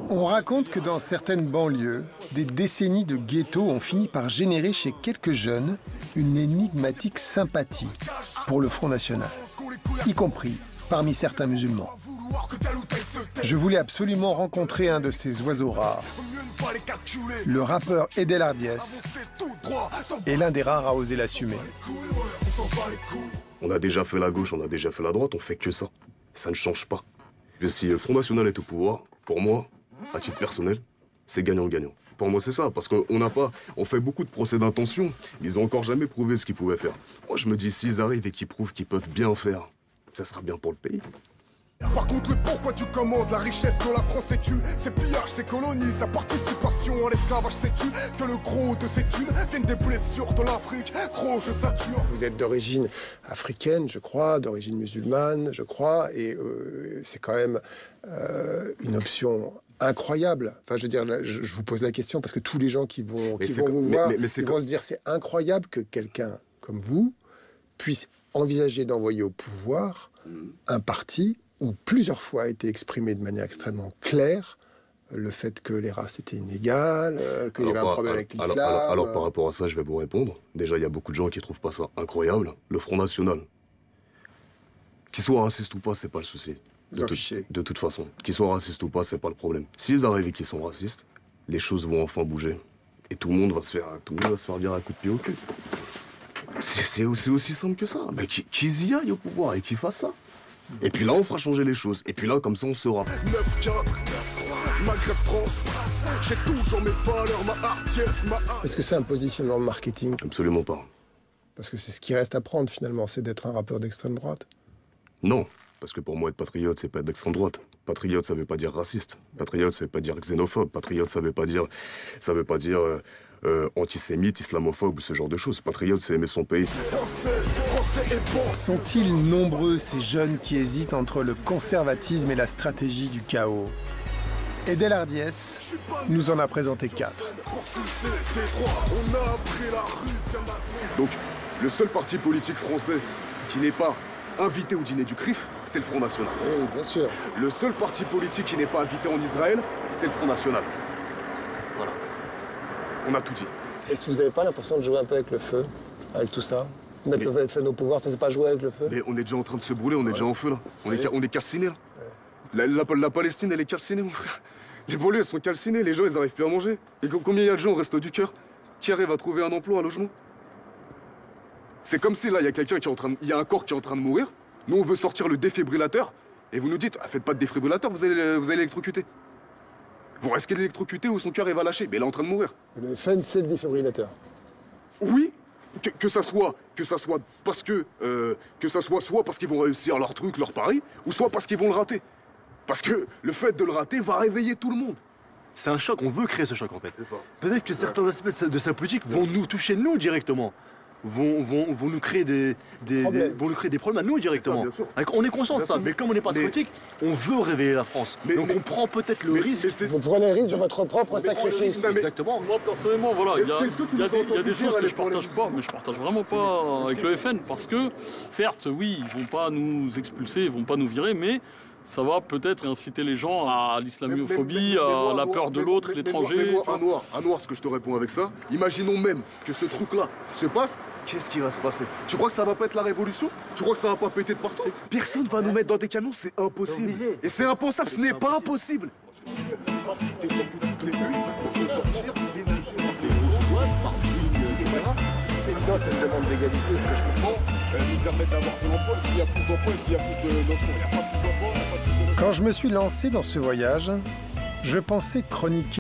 On raconte que dans certaines banlieues, des décennies de ghetto ont fini par générer chez quelques jeunes une énigmatique sympathie pour le Front National, y compris parmi certains musulmans. Je voulais absolument rencontrer un de ces oiseaux rares, le rappeur Edel Hardies, est l'un des rares à oser l'assumer. On a déjà fait la gauche, on a déjà fait la droite, on fait que ça. Ça ne change pas. Et si le Front National est au pouvoir, pour moi, à titre personnel, c'est gagnant-gagnant. Pour moi, c'est ça, parce on fait beaucoup de procès d'intention, mais ils n'ont encore jamais prouvé ce qu'ils pouvaient faire. Moi, je me dis, s'ils arrivent et qu'ils prouvent qu'ils peuvent bien faire, ça sera bien pour le pays. Par contre, le pourquoi tu commandes, la richesse de la France c'est tu, c'est pillage, c'est colonie, sa participation à l'esclavage c'est tu, que le gros de ces thunes viennent des blessures de l'Afrique, trop je sature. Vous êtes d'origine africaine, je crois, d'origine musulmane, je crois, et c'est quand même une option incroyable. Enfin, je veux dire, là, je vous pose la question parce que tous les gens qui vont vous voir, ils vont se dire c'est incroyable que quelqu'un comme vous puisse envisager d'envoyer au pouvoir un parti où plusieurs fois a été exprimé de manière extrêmement claire le fait que les races étaient inégales, qu'il y avait un problème avec l'islam. Alors, par rapport à ça, je vais vous répondre. Déjà, il y a beaucoup de gens qui trouvent pas ça incroyable. Le Front National, qu'ils soient racistes ou pas, c'est pas le souci. De toute façon, qu'ils soient racistes ou pas, c'est pas le problème. S'ils arrivent et qu'ils sont racistes, les choses vont enfin bouger. Et tout le monde va se faire virer un coup de pied au cul. C'est aussi simple que ça. Mais qu'ils y aillent au pouvoir et qu'ils fassent ça. Et puis là, on fera changer les choses. Et puis là, comme ça, on saura. 9-4, Maghreb France, j'ai toujours mes valeurs, ma hardiesse, ma... Est-ce que c'est un positionnement marketing? Absolument pas. Parce que c'est ce qui reste à prendre, finalement, c'est d'être un rappeur d'extrême droite. Non, parce que pour moi, être patriote, c'est pas être d'extrême droite. Patriote, ça veut pas dire raciste. Patriote, ça veut pas dire xénophobe. Patriote, ça veut pas dire antisémite, islamophobe ou ce genre de choses. Patriote, c'est aimer son pays. Sont-ils nombreux ces jeunes qui hésitent entre le conservatisme et la stratégie du chaos? Edel Hardies nous en a présenté 4. Donc, le seul parti politique français qui n'est pas invité au dîner du CRIF, c'est le Front National. Oui, bien sûr. Le seul parti politique qui n'est pas invité en Israël, c'est le Front National. Voilà. On a tout dit. Est-ce que vous n'avez pas l'impression de jouer un peu avec le feu, avec tout ça? Mettre le feu au pouvoir, ça c'est pas jouer avec le feu? Mais on est déjà en train de se brûler, on est déjà en feu là. On est calcinés là. La Palestine, elle est calcinée, mon frère. Les banlieues, elles sont calcinées, les gens, ils arrivent plus à manger. Et combien il y a de gens au Resto du Cœur qui arrivent à trouver un emploi, un logement? C'est comme si là, il y a quelqu'un il y a un corps qui est en train de mourir. Nous, on veut sortir le défibrillateur. Et vous nous dites, faites pas de défibrillateur, vous allez l'électrocuter. Vous risquez de l'électrocuter ou son cœur, il va lâcher. Mais il est en train de mourir. Le FN, c'est le défibrillateur. Oui, que ça soit parce soit parce qu'ils vont réussir leur truc, leur pari, ou soit parce qu'ils vont le rater. Parce que le fait de le rater va réveiller tout le monde. C'est un choc, on veut créer ce choc en fait. C'est ça. Peut-être que certains aspects de sa politique vont nous toucher nous directement. Vont nous créer vont nous créer des problèmes à nous directement. Ça, on est conscient de ça, mais comme on n'est pas critique, on veut réveiller la France. Donc on prend peut-être le risque. Vous prenez le risque de votre propre sacrifice. Exactement. Moi personnellement, voilà, il y a des choses que je parler partage pas, mais je partage vraiment pas avec le FN parce que, certes, oui, ils vont pas nous expulser, ils vont pas nous virer, mais ça va peut-être inciter les gens à l'islamophobie, à la peur de l'autre, l'étranger. Un noir, ce que je te réponds avec ça, imaginons même que ce truc-là se passe, qu'est-ce qui va se passer? Tu crois que ça va pas être la révolution? Tu crois que ça va pas péter de partout? Personne va nous mettre dans des camions, c'est impossible. Et c'est impensable, ce n'est pas impossible. C'est une demande d'égalité, ce que je comprends. Nous permettre d'avoir de l'emploi. Est-ce qu'il y a plus d'emplois? Est-ce qu'il y a plus de logements? Il n'y a pas plus d'emplois, il n'y a pas plus de logements. Quand je me suis lancé dans ce voyage, je pensais chroniquer